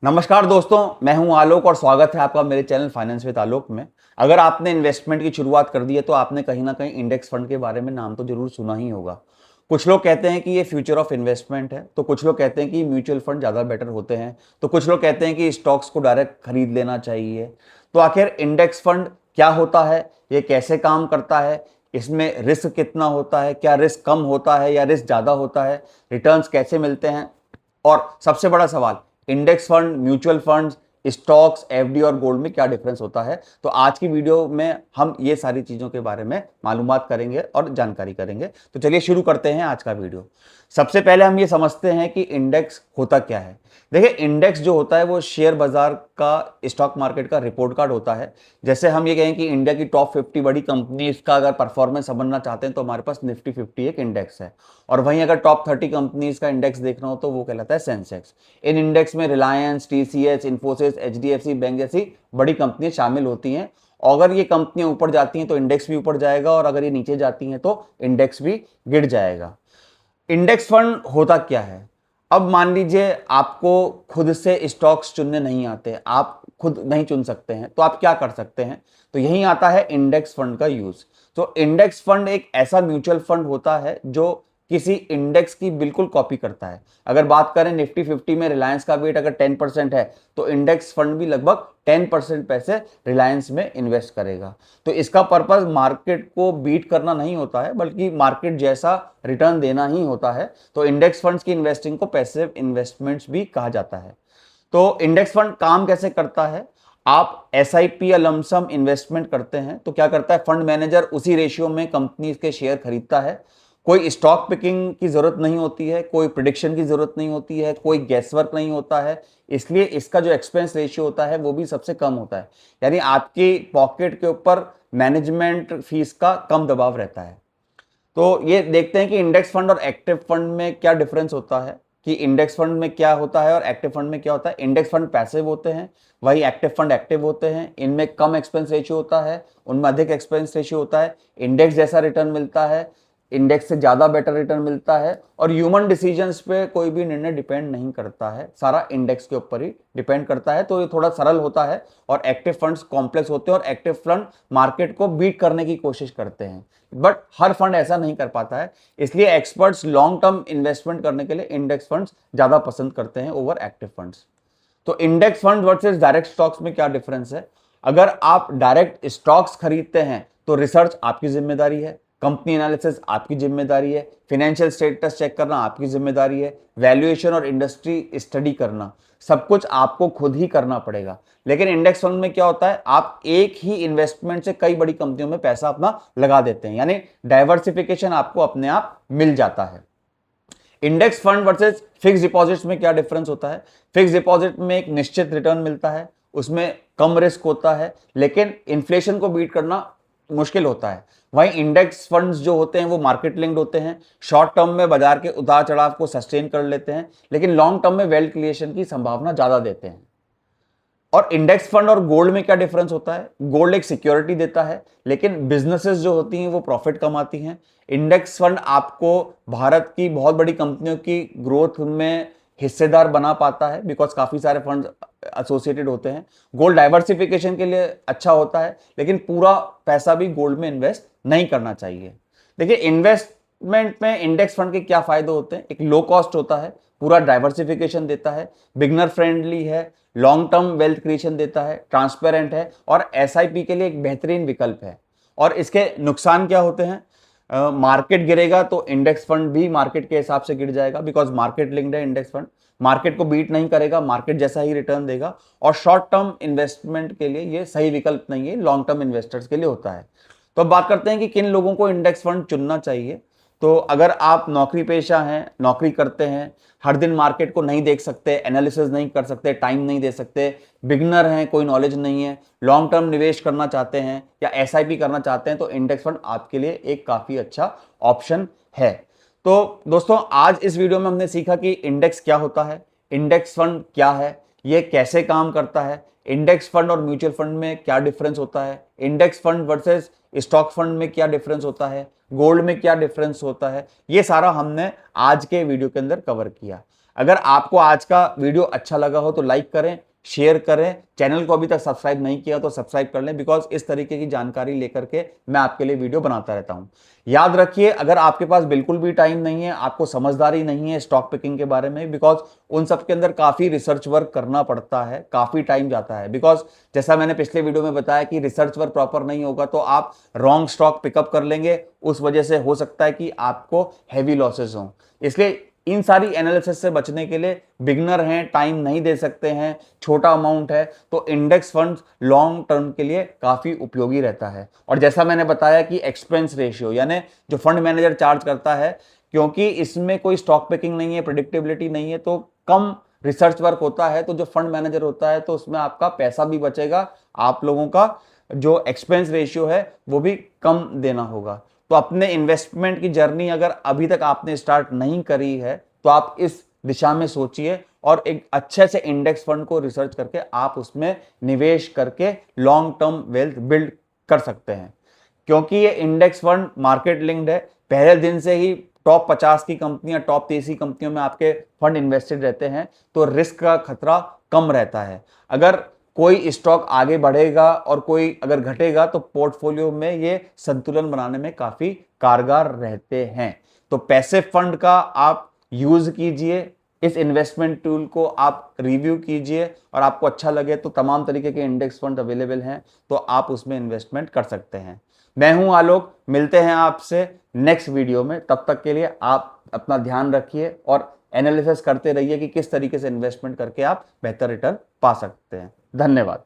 नमस्कार दोस्तों, मैं हूं आलोक और स्वागत है आपका मेरे चैनल फाइनेंस विद आलोक में। अगर आपने इन्वेस्टमेंट की शुरुआत कर दी है तो आपने कहीं ना कहीं इंडेक्स फंड के बारे में नाम तो जरूर सुना ही होगा। कुछ लोग कहते हैं कि ये फ्यूचर ऑफ इन्वेस्टमेंट है, तो कुछ लोग कहते हैं कि म्यूचुअल फंड ज़्यादा बेटर होते हैं, तो कुछ लोग कहते हैं कि स्टॉक्स को डायरेक्ट खरीद लेना चाहिए। तो आखिर इंडेक्स फंड क्या होता है, ये कैसे काम करता है, इसमें रिस्क कितना होता है, क्या रिस्क कम होता है या रिस्क ज़्यादा होता है, रिटर्न्स कैसे मिलते हैं, और सबसे बड़ा सवाल, index fund, mutual funds, stocks, FD और गोल्ड में क्या डिफरेंस होता है। तो आज की वीडियो में हम ये सारी चीजों के बारे में मालूमात करेंगे और जानकारी करेंगे। तो चलिए शुरू करते हैं आज का वीडियो। सबसे पहले हम ये समझते हैं कि इंडेक्स होता क्या है। देखिए, इंडेक्स जो होता है वो शेयर बाजार का, स्टॉक मार्केट का रिपोर्ट कार्ड होता है। जैसे हम ये कहें कि इंडिया की टॉप 50 बड़ी कंपनीज का अगर परफॉर्मेंस समझना चाहते हैं तो हमारे पास निफ्टी 50 एक इंडेक्स है, और वहीं अगर टॉप 30 कंपनीज का इंडेक्स देखना हो तो वो कहलाता है सेंसेक्स। इन इंडेक्स में Reliance, TCS, Infosys, HDFC bank जैसी बड़ी कंपनियां शामिल होती हैं। अगर ये कंपनियां ऊपर जाती हैं तो इंडेक्स भी ऊपर जाएगा, और अगर ये नीचे जाती हैं तो इंडेक्स भी गिर जाएगा। इंडेक्स फंड होता क्या है। अब मान लीजिए आपको खुद से स्टॉक्स चुनने नहीं आते, आप खुद नहीं चुन सकते हैं, तो आप क्या कर सकते हैं। तो यही आता है इंडेक्स फंड का यूज। तो इंडेक्स फंड एक ऐसा म्यूचुअल फंड होता है जो किसी इंडेक्स की बिल्कुल कॉपी करता है। अगर बात करें निफ्टी 50 में रिलायंस का वेट अगर 10% है तो इंडेक्स फंड भी लगभग 10% पैसे रिलायंस में इन्वेस्ट करेगा। तो इसका पर्पस मार्केट को बीट करना नहीं होता है, बल्कि मार्केट जैसा रिटर्न देना ही होता है। तो इंडेक्स फंड्स की इन्वेस्टिंग को पैसिव इन्वेस्टमेंट्स भी कहा जाता है। तो इंडेक्स फंड काम कैसे करता है। आप एसआईपी या लमसम इन्वेस्टमेंट करते हैं तो क्या करता है, फंड मैनेजर उसी रेशियो में कंपनी के शेयर खरीदता है। कोई स्टॉक पिकिंग की जरूरत नहीं होती है, कोई प्रिडिक्शन की जरूरत नहीं होती है, कोई गैसवर्क नहीं होता है। इसलिए इसका जो एक्सपेंस रेशियो होता है वो भी सबसे कम होता है, यानी आपकी पॉकेट के ऊपर मैनेजमेंट फीस का कम दबाव रहता है। तो ये देखते हैं कि इंडेक्स फंड और एक्टिव फंड में क्या डिफरेंस होता है, कि इंडेक्स फंड में क्या होता है और एक्टिव फंड में क्या होता है। इंडेक्स फंड पैसिव होते हैं, वही एक्टिव फंड एक्टिव होते हैं। इनमें कम एक्सपेंस रेशियो होता है, उनमें अधिक एक्सपेंस रेशियो होता है। इंडेक्स जैसा रिटर्न मिलता है, इंडेक्स से ज्यादा बेटर रिटर्न मिलता है, और ह्यूमन डिसीजंस पे कोई भी निर्णय डिपेंड नहीं करता है, सारा इंडेक्स के ऊपर ही डिपेंड करता है। तो ये थोड़ा सरल होता है, और एक्टिव फंड्स कॉम्प्लेक्स होते हैं, और एक्टिव फंड मार्केट को बीट करने की कोशिश करते हैं, बट हर फंड ऐसा नहीं कर पाता है। इसलिए एक्सपर्ट्स लॉन्ग टर्म इन्वेस्टमेंट करने के लिए इंडेक्स फंड्स ज्यादा पसंद करते हैं ओवर एक्टिव फंड्स। तो index fund versus direct stocks में क्या डिफरेंस है। अगर आप डायरेक्ट स्टॉक्स खरीदते हैं तो रिसर्च आपकी जिम्मेदारी है, कंपनी एनालिसिस आपकी जिम्मेदारी है, फाइनेंशियल स्टेटस चेक करना आपकी जिम्मेदारी है, वैल्यूएशन और इंडस्ट्री स्टडी करना, सब कुछ आपको खुद ही करना पड़ेगा। लेकिन इंडेक्स फंड में क्या होता है, आप एक ही इन्वेस्टमेंट से कई बड़ी कंपनियों में पैसा अपना लगा देते हैं, यानी डाइवर्सिफिकेशन आपको अपने आप मिल जाता है। Index fund versus fix deposits में क्या डिफरेंस होता है। फिक्स डिपॉजिट में एक निश्चित रिटर्न मिलता है, उसमें कम रिस्क होता है, लेकिन इन्फ्लेशन को बीट करना मुश्किल होता है। वहीं इंडेक्स फंड्स जो होते हैं वो मार्केट लिंक्ड होते हैं, शॉर्ट टर्म में बाजार के उतार चढ़ाव को सस्टेन कर लेते हैं, लेकिन लॉन्ग टर्म में वेल्थ क्रिएशन की संभावना ज्यादा देते हैं। और इंडेक्स फंड और गोल्ड में क्या डिफरेंस होता है। गोल्ड एक सिक्योरिटी देता है, लेकिन बिजनेसेस जो होती हैं वो प्रॉफिट कमाती हैं। इंडेक्स फंड आपको भारत की बहुत बड़ी कंपनियों की ग्रोथ में हिस्सेदार बना पाता है, बिकॉज काफी सारे फंड एसोसिएटेड होते हैं। गोल्ड डाइवर्सिफिकेशन के लिए अच्छा होता है, लेकिन पूरा पैसा भी गोल्ड में इन्वेस्ट नहीं करना चाहिए। देखिए, इन्वेस्टमेंट में इंडेक्स फंड के क्या फायदे होते हैं। एक लो कॉस्ट होता है, पूरा डाइवर्सिफिकेशन देता है, बिगनर फ्रेंडली है, लॉन्ग टर्म वेल्थ क्रिएशन देता है, ट्रांसपेरेंट है, और एसआईपी के लिए एक बेहतरीन विकल्प है। और इसके नुकसान क्या होते हैं। मार्केट गिरेगा तो इंडेक्स फंड भी मार्केट के हिसाब से गिर जाएगा, बिकॉज मार्केट लिंक्ड है इंडेक्स फंड, मार्केट को बीट नहीं करेगा, मार्केट जैसा ही रिटर्न देगा। और शॉर्ट टर्म इन्वेस्टमेंट के लिए ये सही विकल्प नहीं है, लॉन्ग टर्म इन्वेस्टर्स के लिए होता है। तो अब बात करते हैं कि किन लोगों को इंडेक्स फंड चुनना चाहिए। तो अगर आप नौकरी पेशा हैं, नौकरी करते हैं, हर दिन मार्केट को नहीं देख सकते, एनालिसिस नहीं कर सकते, टाइम नहीं दे सकते, बिगनर हैं, कोई नॉलेज नहीं है, लॉन्ग टर्म निवेश करना चाहते हैं या एसआईपी करना चाहते हैं, तो इंडेक्स फंड आपके लिए एक काफी अच्छा ऑप्शन है। तो दोस्तों, आज इस वीडियो में हमने सीखा कि इंडेक्स क्या होता है, इंडेक्स फंड क्या है, ये कैसे काम करता है, इंडेक्स फंड और म्यूचुअल फंड में क्या डिफरेंस होता है, index fund versus stock fund में क्या डिफरेंस होता है, गोल्ड में क्या डिफरेंस होता है। ये सारा हमने आज के वीडियो के अंदर कवर किया। अगर आपको आज का वीडियो अच्छा लगा हो तो लाइक करें, शेयर करें, चैनल को अभी तक सब्सक्राइब नहीं किया तो सब्सक्राइब कर लें, बिकॉज इस तरीके की जानकारी लेकर के मैं आपके लिए वीडियो बनाता रहता हूं। याद रखिए, अगर आपके पास बिल्कुल भी टाइम नहीं है, आपको समझदारी नहीं है स्टॉक पिकिंग के बारे में, बिकॉज उन सब के अंदर काफी रिसर्च वर्क करना पड़ता है, काफी टाइम जाता है, बिकॉज जैसा मैंने पिछले वीडियो में बताया कि रिसर्च वर्क प्रॉपर नहीं होगा तो आप रॉन्ग स्टॉक पिकअप कर लेंगे, उस वजह से हो सकता है कि आपको हैवी लॉसेस हो। इसलिए इन सारी एनालिसिस से बचने के लिए, बिगनर हैं, टाइम नहीं दे सकते हैं, छोटा अमाउंट है, तो इंडेक्स फंड्स लॉन्ग टर्म के लिए काफी उपयोगी रहता है। और जैसा मैंने बताया कि एक्सपेंस रेशियो यानी जो फंड मैनेजर चार्ज करता है, क्योंकि इसमें कोई स्टॉक पिकिंग नहीं है, प्रिडिक्टेबिलिटी नहीं है, तो कम रिसर्च वर्क होता है, तो जो फंड मैनेजर होता है तो उसमें आपका पैसा भी बचेगा, आप लोगों का जो एक्सपेंस रेशियो है वो भी कम देना होगा। तो अपने इन्वेस्टमेंट की जर्नी अगर अभी तक आपने स्टार्ट नहीं करी है तो आप इस दिशा में सोचिए और एक अच्छे से इंडेक्स फंड को रिसर्च करके आप उसमें निवेश करके लॉन्ग टर्म वेल्थ बिल्ड कर सकते हैं। क्योंकि ये इंडेक्स फंड मार्केट लिंक्ड है, पहले दिन से ही टॉप 50 की कंपनियां, टॉप 30 की कंपनियों में आपके फंड इन्वेस्टेड रहते हैं, तो रिस्क का खतरा कम रहता है। अगर कोई स्टॉक आगे बढ़ेगा और कोई अगर घटेगा तो पोर्टफोलियो में ये संतुलन बनाने में काफी कारगर रहते हैं। तो पैसिव फंड का आप यूज कीजिए, इस इन्वेस्टमेंट टूल को आप रिव्यू कीजिए और आपको अच्छा लगे तो तमाम तरीके के इंडेक्स फंड अवेलेबल हैं, तो आप उसमें इन्वेस्टमेंट कर सकते हैं। मैं हूं आलोक, मिलते हैं आपसे नेक्स्ट वीडियो में। तब तक के लिए आप अपना ध्यान रखिए और एनालिसिस करते रहिए कि किस तरीके से इन्वेस्टमेंट करके आप बेहतर रिटर्न पा सकते हैं। धन्यवाद।